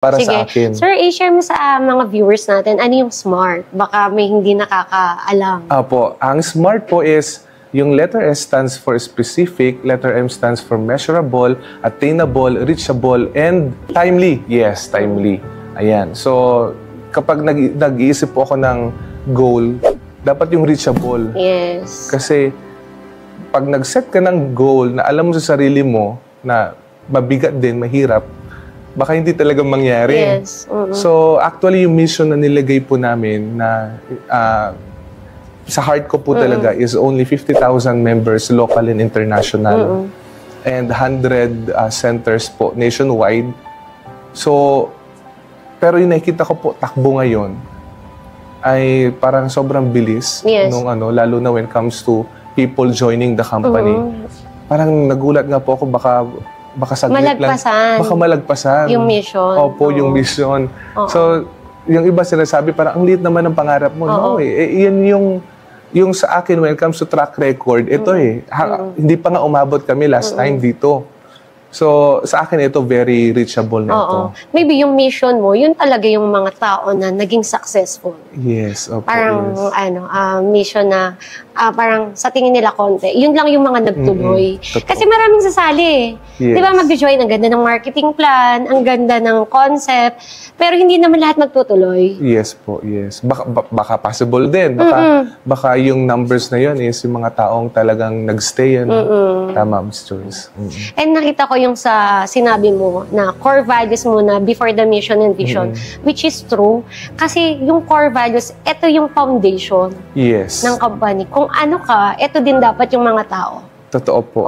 para Sige. sa akin. Sir, i-share mo sa mga viewers natin, ano yung SMART? Baka may hindi nakakaalam. Apo, ang SMART po is, yung letter S stands for specific, letter M stands for measurable, attainable, reachable, and timely. Yes, timely. Ayan. So, kapag nag-iisip po ako ng goal, dapat yung reachable. Yes. Kasi, pag nag-set ka ng goal na alam mo sa sarili mo na mabigat din, mahirap, baka hindi talaga mangyari. Yes. So, actually, yung mission na nilagay po namin na sa heart ko po talaga is only 50,000 members, local and international. And 100 centers po nationwide. So, pero yung nakikita ko po takbo ngayon ay parang sobrang bilis. Yes. Nung lalo na when it comes to people joining the company. Parang nagulat nga po ako, baka saglit malagpasan. Baka malagpasan. Yung mission. Opo, yung mission. So, yung iba sinasabi, parang ang liit naman ng pangarap mo. No, yan yung sa akin, when it comes to track record, ito hindi pa nga umabot kami last time dito. So, sa akin, ito very reachable na ito. Maybe yung mission mo, yun talaga yung mga tao na naging successful. Yes, opo. Parang, yes. mission na, parang sa tingin nila konti. Yun lang yung mga nagtuloy. Kasi maraming sasali. Yes. Di ba, mag-join, ang ganda ng marketing plan, ang ganda ng concept, pero hindi naman lahat magtutuloy. Yes po, yes. Baka possible din. Baka yung numbers na yun is yung mga taong talagang nagstay. Tama, Ms. Joyce. And nakita ko yung sa sinabi mo na core values mo na before the mission and vision, which is true. Kasi yung core values, ito yung foundation Yes. ng company. Kung ano ka, ito din dapat yung mga tao. Totoo po.